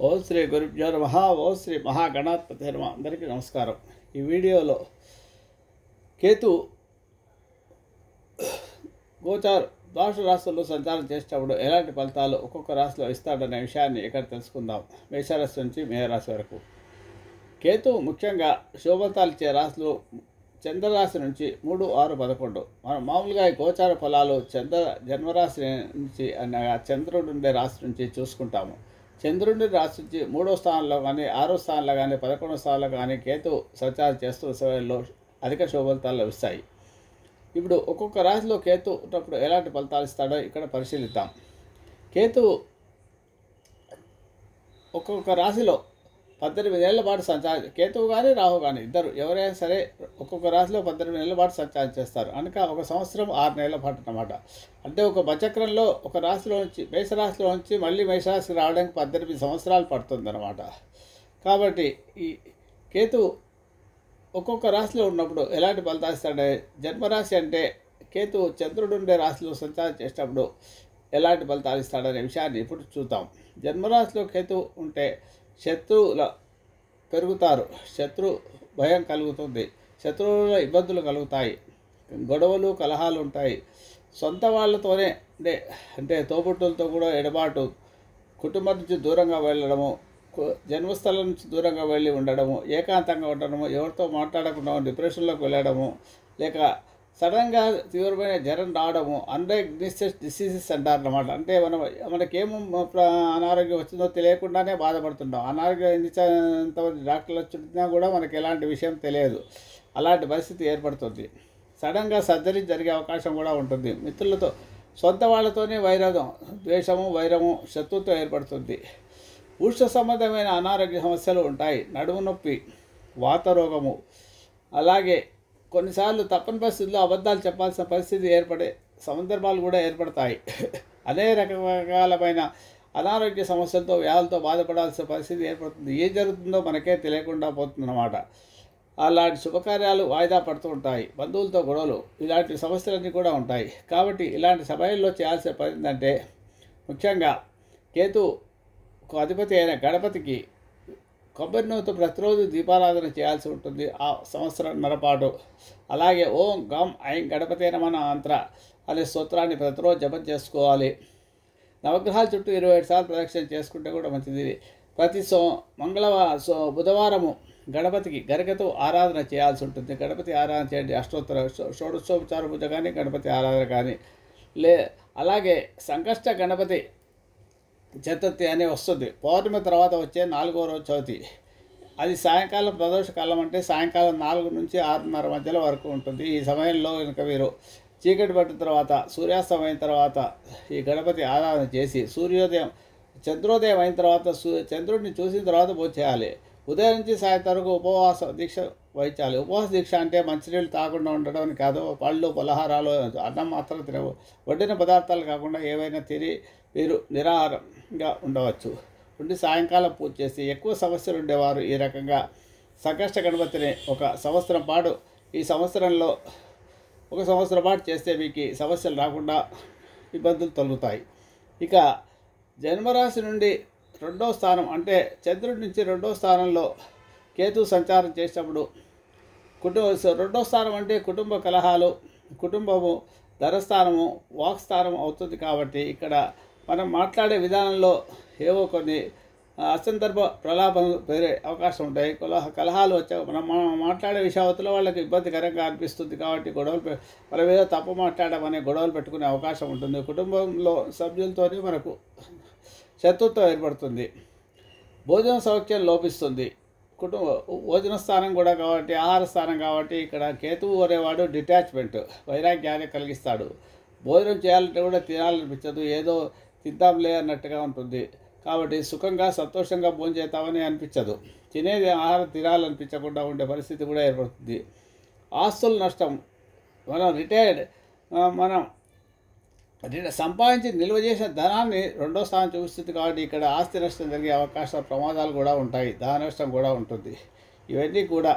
ఓం శ్రీ గురుభ్యో నమః. ఓం శ్రీ మహాగణాధిపతయే నమః. అందరికీ నమస్కారం. ఈ వీడియోలో కేతు గోచార ద్వాదశ రాశుల్లో సంచారం చేసేటప్పుడు ఎలాంటి ఫలితాలు ఒక్కొక్క రాశిలో ఇస్తాడనే విషయాన్ని ఇక్కడ తెలుసుకుందాం. మేషరాశి నుంచి మీనరాశి వరకు. కేతు ముఖ్యంగా శుభఫలితాలు ఇచ్చే రాశులు చంద్రరాశి నుంచి 3, 6, 11. మనం మామూలుగా ఈ గోచార ఫలాలు జన్మరాశి నుంచి అనగా చంద్రుడు ఉండే రాశి నుంచి చూసుకుంటాము. చంద్రుడి రాశి నుంచి 3వ స్థానంలో కానీ 6వ స్థానంలో కానీ 11వ స్థానంలో కానీ కేతు సంచారం చేస్తున్న సమయంలో అధిక శుభఫలితాలు లభిస్తాయి. ఇప్పుడు ఒక్కొక్క రాశిలో కేతు ఉన్నప్పుడు ఎలాంటి ఫలితాలు ఇస్తాడో ఇక్కడ పరిశీలిద్దాం. కేతు ఒక్కొక్క రాశిలో 18 ఏళ్ల పాటు సంచారం, కేతువు కానీ రాహు కానీ ఇద్దరు ఎవరైనా సరే ఒక్కొక్క రాశిలో 18 ఏళ్ల పాటు సంచారం చేస్తారు. అనక 1 సంవత్సరం 6 నెలల పాటు అన్నమాట. అంటే ఒక బచక్రంలో ఒక రాశిలో నుంచి మేషరాశిలో నుంచి మళ్ళీ మేషరాశికి రావడానికి 18 సంవత్సరాలు పడుతుందన్నమాట. కాబట్టి ఈ కేతు ఒక్కొక్క రాశిలో ఉన్నప్పుడు ఎలాంటి ఫలితాలు ఇస్తాడే, జన్మరాశి అంటే కేతు చంద్రుడు ఉండే రాశిలో సంచారం చేసేటప్పుడు ఎలాంటి ఫలితాలు ఇస్తాడనే విషయాన్ని ఇప్పుడు చూద్దాం. జన్మరాశిలో కేతు ఉంటే శత్రువుల పెరుగుతారు, శత్రు భయం కలుగుతుంది, శత్రువుల ఇబ్బందులు కలుగుతాయి, గొడవలు కలహాలు ఉంటాయి, సొంత వాళ్ళతోనే అంటే తోబుట్టులతో కూడా ఎడబాటు, కుటుంబం నుంచి దూరంగా వెళ్ళడము, జన్మస్థలం నుంచి దూరంగా వెళ్ళి ఉండడము, ఏకాంతంగా ఉండడము, ఎవరితో మాట్లాడకుండా డిప్రెషన్లోకి వెళ్ళడము, లేక సడన్గా తీవ్రమైన జ్వరం రావడము, అన్డయాగ్నోస్డ్ డిసీజెస్ అంటారన్నమాట. అంటే మనకేమో అనారోగ్యం వచ్చిందో తెలియకుండానే బాధపడుతుంటాం. అనారోగ్యం ఎంతమంది డాక్టర్లు వచ్చినా కూడా మనకి ఎలాంటి విషయం తెలియదు. అలాంటి పరిస్థితి ఏర్పడుతుంది. సడన్గా సర్జరీ జరిగే అవకాశం కూడా ఉంటుంది. మిత్రులతో సొంత వాళ్ళతోనే ద్వేషము, వైరము, శత్రుత్వం ఏర్పడుతుంది. ఉష్ణ సంబంధమైన అనారోగ్య సమస్యలు ఉంటాయి. నడుము నొప్పి, వాత రోగము, అలాగే కొన్నిసార్లు తప్పని పరిస్థితుల్లో అబద్ధాలు చెప్పాల్సిన పరిస్థితి ఏర్పడే సందర్భాలు కూడా ఏర్పడతాయి. అనేక రకాలమైన అనారోగ్య సమస్యలతో వ్యాధులతో బాధపడాల్సిన పరిస్థితి ఏర్పడుతుంది. ఏం జరుగుతుందో మనకే తెలియకుండా పోతుందన్నమాట. అలాంటి శుభకార్యాలు వాయిదా పడుతూ ఉంటాయి. బంధువులతో గొడవలు, ఇలాంటి సమస్యలన్నీ కూడా ఉంటాయి. కాబట్టి ఇలాంటి సమయంలో చేయాల్సిన పని ఏంటంటే, ముఖ్యంగా కేతు అధిపతి అయిన గణపతికి కొబ్బరి నూనెతో ప్రతిరోజు దీపారాధన చేయాల్సి ఉంటుంది ఆ సంవత్సరంన్నర పాటు. అలాగే ఓం గం ఐం గణపతి నమః మంత్ర అనే స్తోత్రాన్ని ప్రతిరోజు జపం చేసుకోవాలి. నవగ్రహాల చుట్టూ 27 సార్లు ప్రదక్షిణ చేసుకుంటే కూడా మంచిది. ప్రతి బుధవారము గణపతికి గరికతో ఆరాధన చేయాల్సి ఉంటుంది. గణపతి ఆరాధన చేయండి. అష్టోత్తర షోడశోపచార పూజ కానీ గణపతి ఆరాధన కానీ అలాగే సంకష్ట గణపతి చతుర్థి అనే వస్తుంది. పౌర్ణమి తర్వాత వచ్చే 4వ రోజు చవితి. అది సాయంకాలం ప్రదోషకాలం, అంటే సాయంకాలం 4 నుంచి 6:30 మధ్యలో వరకు ఉంటుంది. ఈ సమయంలో కనుక మీరు చీకటి పట్టిన తర్వాత, సూర్యాస్తమయం అయిన తర్వాత ఈ గణపతి ఆరాధన చేసి చంద్రోదయం అయిన తర్వాత చంద్రుడిని చూసిన తర్వాత పూజ చేయాలి. ఉదయం నుంచి సాయంత్రం వరకు ఉపవాస దీక్ష వహించాలి. ఉపవాస దీక్ష అంటే మంచినీళ్ళు తాగకుండా ఉండడం అని కాదు. పళ్ళు, పలహారాలు, అన్నం మాత్రం తినవు. వండిన పదార్థాలు కాకుండా ఏవైనా తిని మీరు నిరాహారంగా ఉండవచ్చు. ఉండి సాయంకాలం పూజ చేసి, ఎక్కువ సమస్యలు ఉండేవారు ఈ రకంగా సంకష్ట గణపతిని 1 సంవత్సరం పాటు, ఈ సంవత్సరంలో 1 సంవత్సరం పాటు చేస్తే మీకు సమస్యలు రాకుండా ఇబ్బందులు తొలగుతాయి. ఇక జన్మరాశి నుండి 2వ స్థానం అంటే చంద్రుడి నుంచి 2వ స్థానంలో కేతు సంచారం చేసేటప్పుడు 2వ స్థానం అంటే కుటుంబ కలహాలు, కుటుంబము, ధనస్థానము, వాక్స్థానం అవుతుంది. కాబట్టి ఇక్కడ మనం మాట్లాడే విధానంలో ఏవో కొన్ని అసందర్భ ప్రలాభాలు పెరిగే అవకాశం ఉంటాయి. కలహాలు వచ్చాయి. మనం మాట్లాడే విషయావతుల వాళ్ళకి ఇబ్బందికరంగా అనిపిస్తుంది. కాబట్టి మనం ఏదో తప్పు మాట్లాడమనే గొడవలు పెట్టుకునే అవకాశం ఉంటుంది. కుటుంబంలో సభ్యులతోనే మనకు శత్రుత్వం ఏర్పడుతుంది. భోజన సౌఖ్యం లోపిస్తుంది. భోజన స్థానం కూడా కాబట్టి, ఆహార స్థానం కాబట్టి ఇక్కడ కేతువు అనేవాడు డిటాచ్మెంట్, వైరాగ్యాన్ని కలిగిస్తాడు. భోజనం చేయాలంటే కూడా తినాలనిపించదు, ఏదో తిందాంలే అన్నట్టుగా ఉంటుంది. కాబట్టి సుఖంగా సంతోషంగా భోజనం చేద్దామని అనిపించదు. తినేది ఆహారం తినాలనిపించకుండా ఉండే పరిస్థితి కూడా ఏర్పడుతుంది. ఆస్తుల నష్టం, మనం సంపాదించి నిల్వ చేసిన ధనాన్ని 2వ స్థానం చూపిస్తుంది. కాబట్టి ఇక్కడ ఆస్తి నష్టం జరిగే అవకాశాలు, ప్రమాదాలు కూడా ఉంటాయి. ధన నష్టం కూడా ఉంటుంది. ఇవన్నీ కూడా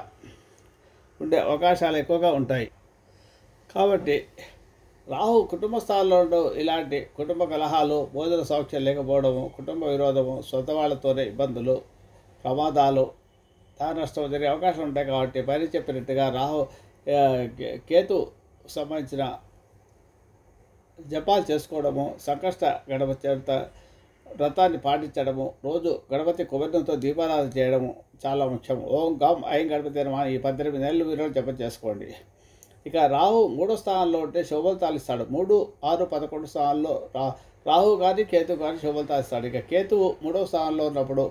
ఉండే అవకాశాలు ఎక్కువగా ఉంటాయి. కాబట్టి రాహు కుటుంబ స్థానంలో ఇలాంటి కుటుంబ కలహాలు, భోజన సౌఖ్యం లేకపోవడము, కుటుంబ విరోధము, సొంత వాళ్ళతోనే ఇబ్బందులు, ప్రమాదాలు, ధన నష్టం జరిగే అవకాశం ఉంటాయి. కాబట్టి పైన చెప్పినట్టుగా రాహు కేతు సంబంధించిన జపాలు చేసుకోవడము, సంకష్ట గణపతి చేత వ్రతాన్ని పాటించడము, రోజు గణపతి కుబేరంతో దీపారాధన చేయడము చాలా ముఖ్యం. ఓం గం ఐం గణపతి నమః ఈ 18 నెలలు మీరు జపం చేసుకోండి. ఇక రాహు 3వ స్థానంలో ఉంటే శుభఫలితాలు ఇస్తాడు. 3, 6, 11 స్థానాల్లో రాహు కానీ కేతు కానీ శుభఫలితాలు ఇస్తాడు. ఇక కేతువు 3వ స్థానంలో ఉన్నప్పుడు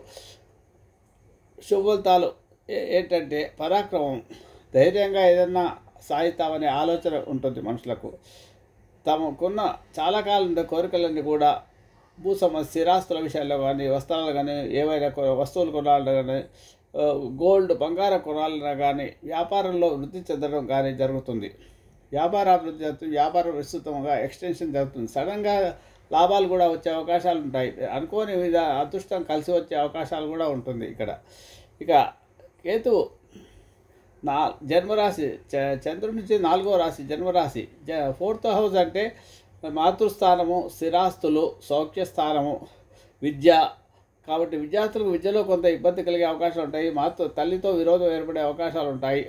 శుభఫలితాలు ఏంటంటే పరాక్రమం, ధైర్యంగా ఏదన్నా సాధిస్తామనే ఆలోచన ఉంటుంది మనుషులకు. తమకున్న చాలా కాలం ఉండే కోరికలన్నీ కూడా స్థిరాస్తుల విషయాల్లో కానీ, వస్త్రాలు కానీ, ఏవైనా వస్తువులు కొనాలన్నా కానీ, గోల్డ్ బంగారం కొనాలన్నా కానీ, వ్యాపారంలో వృద్ధి చెందడం కానీ జరుగుతుంది. వ్యాపారాభివృద్ధి జరుగుతుంది, వ్యాపారం విస్తృతంగా ఎక్స్టెన్షన్ జరుగుతుంది. సడన్గా లాభాలు కూడా వచ్చే అవకాశాలు ఉంటాయి. అనుకోని అదృష్టం కలిసి వచ్చే అవకాశాలు కూడా ఉంటుంది ఇక్కడ. ఇక కేతు జన్మరాశి, చంద్రుడి నుంచి 4వ రాశి జన్మరాశి. 4th హౌస్ అంటే మాతృస్థానము, స్థిరాస్తులు, సౌఖ్యస్థానము, విద్య. కాబట్టి విద్యార్థులకు విద్యలో కొంత ఇబ్బంది కలిగే అవకాశాలు ఉంటాయి. తల్లితో విరోధం ఏర్పడే అవకాశాలు ఉంటాయి.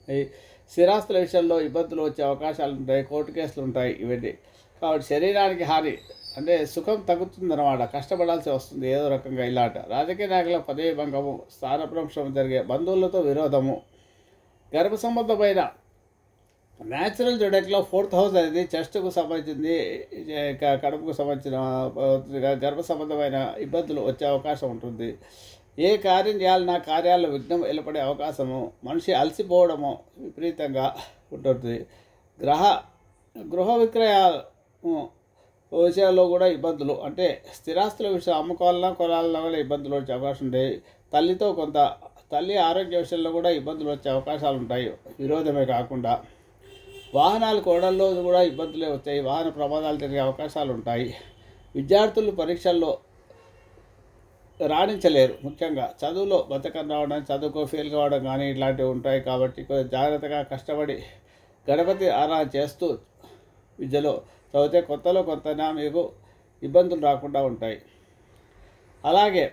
ఈ స్థిరాస్తుల విషయంలో ఇబ్బందులు వచ్చే అవకాశాలు ఉంటాయి. కోర్టు కేసులు ఉంటాయి ఇవన్నీ. కాబట్టి శరీరానికి హాని అంటే సుఖం తగ్గుతుందన్నమాట, కష్టపడాల్సి వస్తుంది ఏదో రకంగా. ఇలాంటి రాజకీయ నాయకుల పదవి భంగము, స్థానభ్రంశం జరిగే, బంధువులతో విరోధము, గర్భ సంబంధమైన న్యాచురల్ జోడెక్లో 4th హౌస్ అనేది చెస్ట్కు సంబంధించింది, కడుపుకు సంబంధించిన గర్భ సంబంధమైన ఇబ్బందులు వచ్చే అవకాశం ఉంటుంది. ఏ కార్యం చేయాలన్నా కార్యాల్లో విఘ్నం ఏర్పడే అవకాశము, మనిషి అలసిపోవడము విపరీతంగా ఉంటుంది. గృహ విక్రయాలు విషయాల్లో కూడా ఇబ్బందులు, అంటే స్థిరాస్తుల విషయం అమ్ముకోవాలన్నా కొనాలన్నా కూడా ఇబ్బందులు వచ్చే అవకాశం ఉంటాయి. తల్లి ఆరోగ్య విషయంలో కూడా ఇబ్బందులు వచ్చే అవకాశాలు ఉంటాయి, విరోధమే కాకుండా. వాహనాలు కొనడంలో కూడా ఇబ్బందులే వచ్చాయి, వాహన ప్రమాదాలు జరిగే అవకాశాలు ఉంటాయి. విద్యార్థులు పరీక్షల్లో రాణించలేరు, ముఖ్యంగా చదువులో బతకం రావడం, చదువుకో ఫెయిల్ కావడం కానీ ఇట్లాంటివి ఉంటాయి. కాబట్టి కొంచెం జాగ్రత్తగా కష్టపడి గణపతి ఆరాధన చేస్తూ విద్యలో చదివితే కొత్తలో కొత్తనా మీకు ఇబ్బందులు రాకుండా ఉంటాయి. అలాగే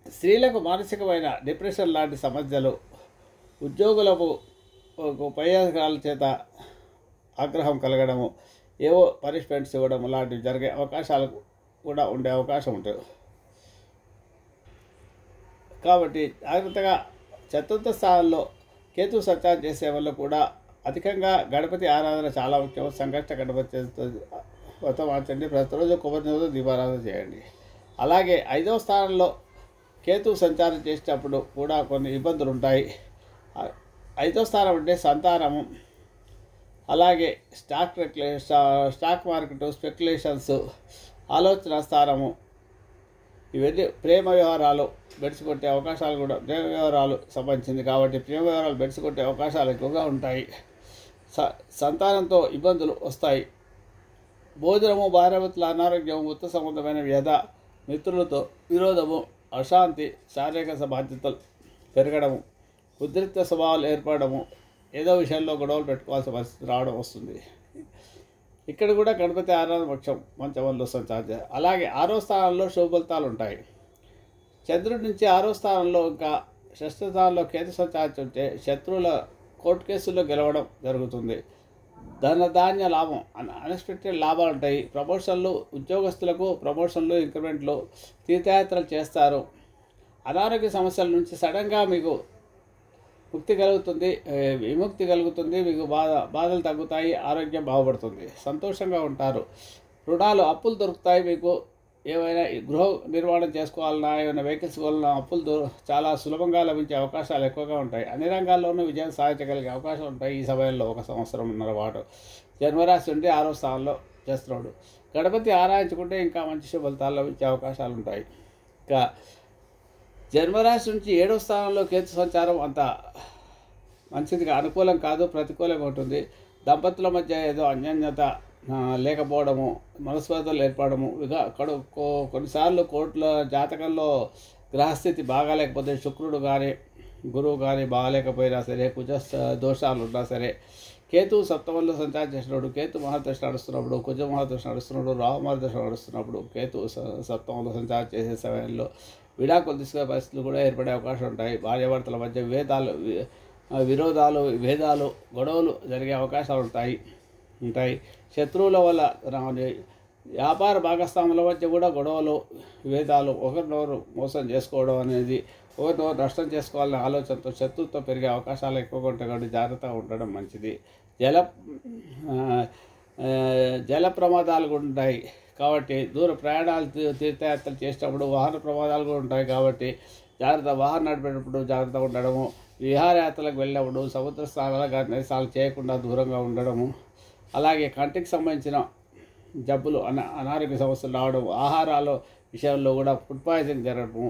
స్త్రీలకు మానసికమైన డిప్రెషన్ లాంటి సమస్యలు, ఉద్యోగులకు పై అధికారుల చేత ఆగ్రహం కలగడము, ఏవో పనిష్మెంట్స్ ఇవ్వడం లాంటివి జరిగే అవకాశాలు కూడా ఉండే అవకాశం ఉంటుంది. కాబట్టి జాగ్రత్తగా 4th స్థానంలో కేతు సంచారం చేసే వల్ల కూడా అధికంగా గణపతి ఆరాధన చాలా ముఖ్యం. సంకష్ట గణపతి వ్రతం ఆచండి, ప్రతిరోజు కొబ్బరితో దీపారాధన చేయండి. అలాగే 5వ స్థానంలో కేతు సంచారం చేసేటప్పుడు కూడా కొన్ని ఇబ్బందులు ఉంటాయి. 5వ స్థానం అంటే సంతానము, అలాగే స్టాక్ మార్కెట్, స్పెక్యులేషన్స్, ఆలోచన స్థానము, ఇవన్నీ ప్రేమ వ్యవహారాలు బెడిసికొట్టే అవకాశాలు కూడా, ప్రేమ వ్యవహారాలు సంబంధించింది కాబట్టి ప్రేమ వ్యవహారాలు బెడిసికొట్టే అవకాశాలు ఎక్కువగా ఉంటాయి. సంతానంతో ఇబ్బందులు వస్తాయి. భోజనము, భార్యాభర్తల అనారోగ్యము, ఉత్త సంబంధమైన వ్యధ, మిత్రులతో విరోధము, అశాంతి, శారీరక బాధ్యతలు పెరగడము, ఉద్రిక్త స్వభావాలు ఏర్పడము, ఏదో విషయంలో గొడవలు పెట్టుకోవాల్సిన పరిస్థితి రావడం వస్తుంది. ఇక్కడ కూడా గణపతి ఆరాధన పక్షం మంచంలో సంచారం. అలాగే 6వ స్థానంలో శుభఫలితాలు ఉంటాయి. చంద్రుడి నుంచి 6వ స్థానంలో ఇంకా 6వ స్థానంలో కేతు సంచారం ఉంటే శత్రువుల కోర్టు కేసుల్లో గెలవడం జరుగుతుంది. ధాన్య లాభం, అన్ఎక్స్పెక్టెడ్ లాభాలు ఉంటాయి. ప్రమోషన్లు, ఉద్యోగస్తులకు ప్రమోషన్లు, ఇంక్రిమెంట్లు, తీర్థయాత్రలు చేస్తారు. అనారోగ్య సమస్యల నుంచి సడన్గా మీకు ముక్తి కలుగుతుంది, విముక్తి కలుగుతుంది. మీకు బాధలు తగ్గుతాయి, ఆరోగ్యం బాగుపడుతుంది, సంతోషంగా ఉంటారు. రుణాలు, అప్పులు దొరుకుతాయి. మీకు ఏమైనా గృహ నిర్మాణం చేసుకోవాలన్నా, ఏమైనా వెహికల్స్ కొనాలన్నా అప్పులు చాలా సులభంగా లభించే అవకాశాలు ఎక్కువగా ఉంటాయి. అన్ని రంగాల్లోనూ విజయం సాధించగలిగే అవకాశం ఉంటాయి ఈ సమయంలో. 1 సంవత్సరంన్నర పాటు జన్మరాశి ఉంటే 6వ స్థానంలో చేస్తున్నాడు. గణపతి ఆరాధించుకుంటే ఇంకా మంచి ఫలితాలు లభించే అవకాశాలు ఉంటాయి. ఇంకా జన్మరాశి నుంచి 7వ స్థానంలో కేతు సంచారం అంత మంచిదిగా అనుకూలం కాదు, ప్రతికూలంగా ఉంటుంది. దంపతుల మధ్య ఏదో అన్యోన్యత లేకపోవడము, మనస్పర్ధలు ఏర్పడము, కొన్నిసార్లు కోర్టుల జాతకంలో గ్రహస్థితి బాగాలేకపోతే, శుక్రుడు కానీ గురువు కానీ బాగాలేకపోయినా సరే, కుజ దోషాలు ఉన్నా సరే, కేతువు సప్తమంలో సంచారం చేసినప్పుడు, కేతు మహాదశ నడుస్తున్నప్పుడు, కుజ మహాదశ నడుస్తున్నప్పుడు, రాహు మహాదశ నడుస్తున్నప్పుడు, కేతు సప్తమంలో సంచారం చేసే సమయంలో విడాకులు తీసుకునే పరిస్థితులు కూడా ఏర్పడే అవకాశం ఉంటాయి. భార్యాభర్తల మధ్య విరోధాలు, భేదాలు, గొడవలు జరిగే అవకాశాలు ఉంటాయి. శత్రువుల వల్ల వ్యాపార భాగస్వాముల మధ్య కూడా గొడవలు, విభేదాలు, ఒకరినొకరు మోసం చేసుకోవడం అనేది, ఒకరినొకరు నష్టం చేసుకోవాలనే ఆలోచనతో శత్రుత్వం పెరిగే అవకాశాలు ఎక్కువగా ఉంటాయి. కాబట్టి జాగ్రత్తగా ఉండడం మంచిది. జల ప్రమాదాలు కూడా ఉంటాయి కాబట్టి దూర ప్రయాణాలు, తీర్థయాత్రలు చేసేటప్పుడు వాహన ప్రమాదాలు కూడా ఉంటాయి కాబట్టి వాహనం నడిపేటప్పుడు జాగ్రత్తగా ఉండడము, విహారయాత్రలకు వెళ్ళినప్పుడు సముద్ర స్నానాలు కానీ చేయకుండా దూరంగా ఉండడము, అలాగే కంటికి సంబంధించిన జబ్బులు, అనారోగ్య సమస్యలు రావడం, ఆహారాల విషయంలో కూడా ఫుడ్ పాయిజన్ జరగడము,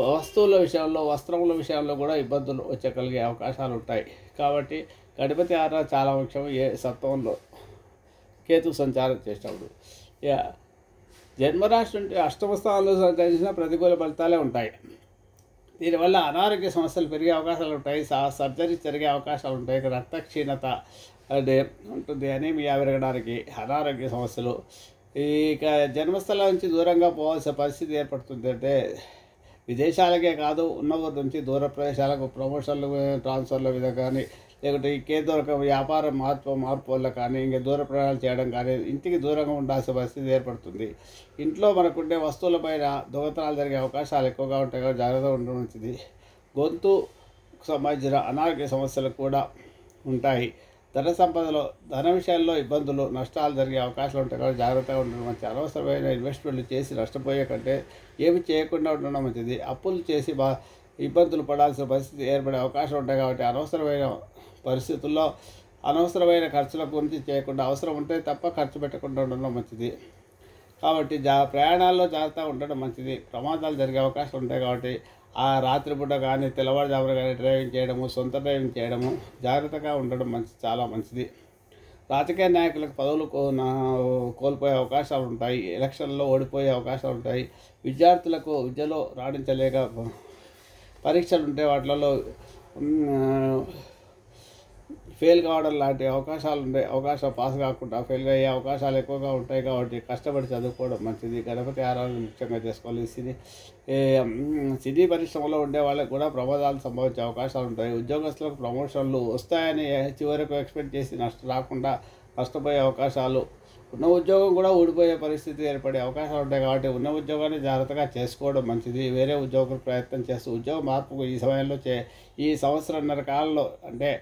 వస్తువుల విషయంలో, వస్త్రముల విషయంలో కూడా ఇబ్బందులు వచ్చగలిగే అవకాశాలు ఉంటాయి. కాబట్టి గణపతి ఆరాధన చాలా ముఖ్యం. సప్తమంలో కేతు సంచారం చేసేటప్పుడు జన్మరాశి నుండి అష్టమ స్థానంలో సంచరించిన ప్రతికూల ఫలితాలే ఉంటాయి. దీనివల్ల అనారోగ్య సమస్యలు పెరిగే అవకాశాలు ఉంటాయి. సర్జరీ జరిగే అవకాశాలు ఉంటాయి. రక్తక్షీణత ఉంటుంది, అనీమియా పెరగడానికి, అనారోగ్య సమస్యలు. ఇక జన్మస్థలం నుంచి దూరంగా పోవాల్సిన పరిస్థితి ఏర్పడుతుంది. అంటే విదేశాలకే కాదు, ఉన్న ఊరి నుంచి దూర ప్రదేశాలకు ప్రమోషన్లు, ట్రాన్స్ఫర్ల మీద కానీ, లేకుంటే ఇంకేదో ఒక వ్యాపార మార్పు వల్ల కానీ, ఇంకా దూర ప్రయాణాలు చేయడం కానీ, ఇంటికి దూరంగా ఉండాల్సిన పరిస్థితి ఏర్పడుతుంది. ఇంట్లో మనకుండే వస్తువులపైన దొంగతనాలు జరిగే అవకాశాలు ఎక్కువగా ఉంటాయి కాబట్టి జాగ్రత్తగా ఉండడం మంచిది. గొంతుకు సంబంధించిన అనారోగ్య సమస్యలు కూడా ఉంటాయి. ధన విషయాల్లో ఇబ్బందులు, నష్టాలు జరిగే అవకాశాలు ఉంటాయి కాబట్టి జాగ్రత్తగా ఉండడం మంచిది. అనవసరమైన ఇన్వెస్ట్మెంట్లు చేసి నష్టపోయే కంటే ఏమి చేయకుండా ఉండడం మంచిది. అప్పులు చేసి ఇబ్బందులు పడాల్సిన పరిస్థితి ఏర్పడే అవకాశం ఉంటాయి కాబట్టి అనవసరమైన పరిస్థితుల్లో అనవసరమైన ఖర్చుల గురించి చేయకుండా, అవసరం ఉంటే తప్ప ఖర్చు పెట్టకుండా ఉండడం మంచిది. కాబట్టి ప్రయాణాల్లో జాగ్రత్తగా ఉండడం మంచిది. ప్రమాదాలు జరిగే అవకాశం ఉంటాయి కాబట్టి ఆ రాత్రిపూట కానీ, తెల్లవారుజామున కానీ డ్రైవింగ్ చేయడము, సొంత డ్రైవింగ్ చేయడము, జాగ్రత్తగా ఉండడం చాలా మంచిది. రాజకీయ నాయకులకు పదవులు కోల్పోయే అవకాశాలు ఉంటాయి. ఎలక్షన్లో ఓడిపోయే అవకాశాలు ఉంటాయి. విద్యార్థులకు విద్యలో రాణించలేక పరీక్షలు ఉంటే వాటిలలో ఫెయిల్ కావడం లాంటి అవకాశం పాస్ కాకుండా ఫెయిల్ అయ్యే అవకాశాలు ఎక్కువగా ఉంటాయి. కాబట్టి కష్టపడి చదువుకోవడం మంచిది. గణపతి ఆరాధన ముఖ్యంగా చేసుకోవాలి. సినీ పరిశ్రమలో ఉండే వాళ్ళకి కూడా ప్రమాదాలు సంభవించే అవకాశాలు ఉంటాయి. ఉద్యోగస్తులకు ప్రమోషన్లు వస్తాయని చివరకు ఎక్స్పెక్ట్ చేసి రాకుండా నష్టపోయే అవకాశాలు, ఉన్న ఉద్యోగం కూడా ఊడిపోయే పరిస్థితి ఏర్పడే అవకాశాలు ఉంటాయి. కాబట్టి ఉన్న ఉద్యోగాన్ని జాగ్రత్తగా చేసుకోవడం మంచిది. వేరే ఉద్యోగులు ప్రయత్నం చేస్తూ ఉద్యోగ మార్పుకు ఈ సమయంలో ఈ సంవత్సరంన్నర కాలంలో, అంటే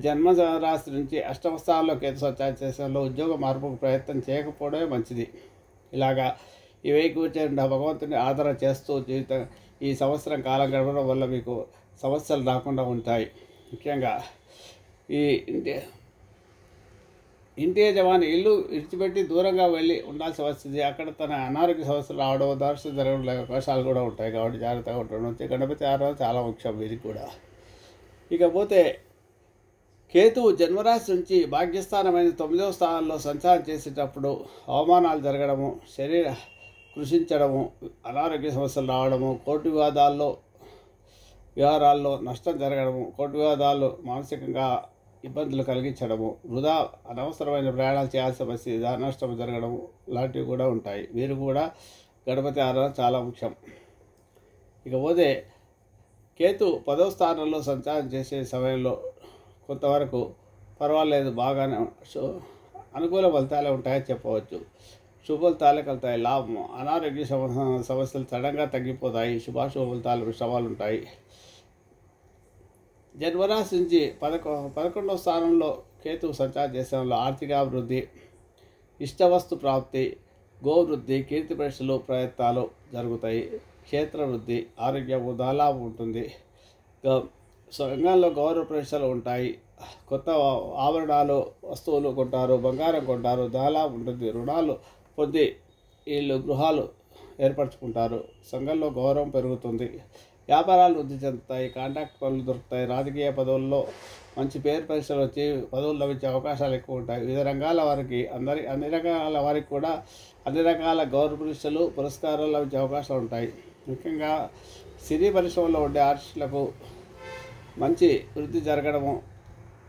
జన్మ రాశి నుంచి అష్టమ స్థానంలో కేతు సంచారం చేసేలో ఉద్యోగ మార్పుకు ప్రయత్నం చేయకపోవడమే మంచిది. ఇలాగా ఇవే కూర్చొని భగవంతుని ఆదరణ చేస్తూ ఈ సంవత్సరం కాలం గడపడం వల్ల మీకు సమస్యలు రాకుండా ఉంటాయి. ముఖ్యంగా ఈ ఇంటి యజమాని ఇల్లు విడిచిపెట్టి దూరంగా వెళ్ళి ఉండాల్సి వస్తుంది. అక్కడ తన అనారోగ్య సమస్యలు రావడం, దర్శనం జరగడం అవకాశాలు కూడా ఉంటాయి. కాబట్టి జాగ్రత్తగా ఉండడం. గణపతి ఆరాధన చాలా ముఖ్యం వీరికి కూడా. ఇకపోతే కేతువు జన్మరాశి నుంచి భాగ్యస్థానమైన 9వ స్థానంలో సంచారం చేసేటప్పుడు అవమానాలు జరగడము, శరీర కృషించడము, అనారోగ్య సమస్యలు రావడము, కోర్టు వ్యవహారాల్లో నష్టం జరగడము, కోర్టు వివాదాలు మానసికంగా ఇబ్బందులు కలిగించడము, వృధా అనవసరమైన ప్రయాణాలు చేయాల్సిన పరిస్థితి, నష్టం జరగడము లాంటివి కూడా ఉంటాయి. వీరు కూడా గణపతి ఆరాధన చాలా ముఖ్యం. ఇకపోతే కేతు 10వ స్థానంలో సంచారం చేసే సమయంలో కొంతవరకు పర్వాలేదు, బాగానే అనుకూల ఫలితాలే ఉంటాయని చెప్పవచ్చు. శుభ ఫలితాలే కలుగుతాయి. లాభం, అనారోగ్య సమస్యలు సడన్గా తగ్గిపోతాయి. శుభాశుభ ఫలితాలు శ్రమాలు ఉంటాయి. జన్మరాశి నుంచి 11వ స్థానంలో కేతు సంచారం చేసే ఆర్థికాభివృద్ధి, ఇష్టవస్తు ప్రాప్తి, గోవృద్ధి, కీర్తి ప్రశ్నలు ప్రయత్నాలు జరుగుతాయి. క్షేత్రవృద్ధి, ఆరోగ్యము, ధనలాభం ఉంటుంది. సంఘంలో గౌరవ ప్రశ్నలు ఉంటాయి. కొత్త ఆభరణాలు, వస్తువులు కొంటారు, బంగారం కొంటారు, ధనలాభం ఉంటుంది. రుణాలు పొంది గృహాలు ఏర్పరచుకుంటారు. సంఘంలో గౌరవం పెరుగుతుంది. వ్యాపారాలు వృద్ధి చెందుతాయి. కాంట్రాక్ట్ పనులు దొరుకుతాయి. రాజకీయ పదవుల్లో మంచి పేరు ప్రతిష్టలు వచ్చి పదవులు లభించే అవకాశాలు ఎక్కువ ఉంటాయి. వివిధ రంగాల వారికి అన్ని రకాల వారికి కూడా అన్ని రకాల గౌరవ ప్రతిష్టలు, పురస్కారాలు లభించే అవకాశాలు ఉంటాయి. ముఖ్యంగా సినీ పరిశ్రమలో ఉండే ఆర్టిస్టులకు మంచి వృద్ధి జరగడము,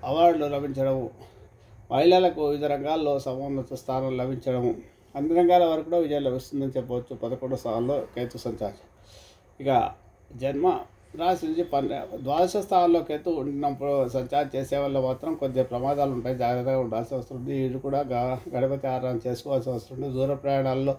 అవార్డులు లభించడము, మహిళలకు వివిధ రంగాల్లో సమున్నత స్థానం లభించడము, అన్ని రంగాల వరకు కూడా విజయం లభిస్తుందని చెప్పవచ్చు 11వ స్థానంలో కేతు సంచారం. ఇక జన్మ రాశి నుంచి ద్వాదశ స్థానంలో కేతు ఉన్నప్పుడు సంచారం చేసే వల్ల మాత్రం కొద్దిగా ప్రమాదాలు ఉంటాయి, జాగ్రత్తగా ఉండాల్సి వస్తుంది. వీళ్ళు కూడా గణపతి ఆరాధన చేసుకోవాల్సి వస్తుంది. దూర ప్రయాణాల్లో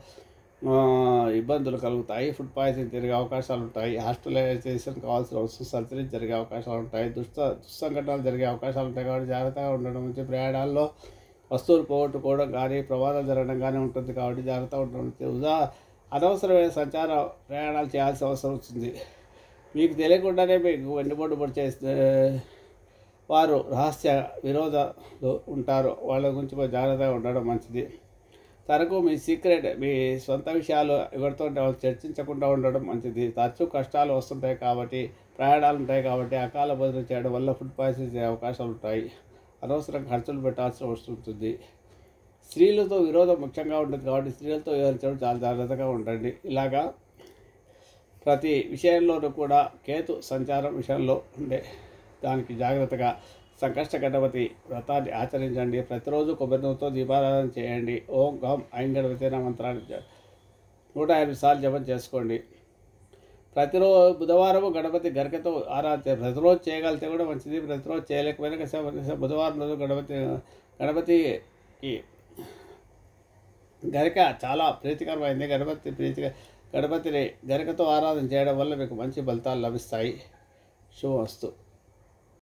ఇబ్బందులు కలుగుతాయి. ఫుడ్ పాయిజన్ జరిగే అవకాశాలు ఉంటాయి. హాస్పిటలైజేషన్ కావాల్సిన వస్తుంది. సర్జరీ జరిగే అవకాశాలు ఉంటాయి. దుస్సంఘటనలు జరిగే అవకాశాలు ఉంటాయి. కాబట్టి జాగ్రత్తగా ఉండడం మంచి. ప్రయాణాల్లో వస్తువులు పోగొట్టుకోవడం కానీ ప్రమాదాలు జరగడం కానీ ఉంటుంది. కాబట్టి జాగ్రత్తగా ఉండడం. అనవసరమైన సంచార ప్రయాణాలు చేయాల్సిన అవసరం వచ్చింది. మీకు తెలియకుండానే మీకు వెన్నుపోటు పొడి చేస్తే వారు రహస్య విరోధాలు ఉంటారు. వాళ్ళ గురించి జాగ్రత్తగా ఉండడం మంచిది. తనకు మీ సీక్రెట్, మీ సొంత విషయాలు ఎవరితో చర్చించకుండా ఉండడం మంచిది. తరచూ కష్టాలు వస్తుంటాయి కాబట్టి, ప్రయాణాలు ఉంటాయి కాబట్టి అకాల భోజనం చేయడం వల్ల ఫుడ్ పాయిజన్ చేసే అవకాశాలు ఉంటాయి. అనవసరం ఖర్చులు పెట్టాల్సి వస్తుంటుంది. స్త్రీలతో విరోధం ముఖ్యంగా ఉంటుంది కాబట్టి స్త్రీలతో వివరించడం చాలా జాగ్రత్తగా ఉండండి. ఇలాగా ప్రతి విషయంలోనూ కూడా కేతు సంచారం విషయంలో ఉండే దానికి జాగ్రత్తగా సంకష్ట గణపతి వ్రతాన్ని ఆచరించండి. ప్రతిరోజు కొబ్బరి నూనెతో దీపారాధన చేయండి. ఓం గం ఐం గణపతి మంత్రాన్ని 108 సార్లు జపం చేసుకోండి. ప్రతిరోజు బుధవారం గణపతి గరికతో ఆరాధన ప్రతిరోజు చేయగలిగితే కూడా మంచిది. ప్రతిరోజు చేయలేకపోయినా బుధవారం రోజు గణపతికి గరిక చాలా ప్రీతికరమైంది. గణపతిని గరికతో ఆరాధన చేయడం వల్ల మీకు మంచి ఫలితాలు లభిస్తాయి. శుభమస్తు.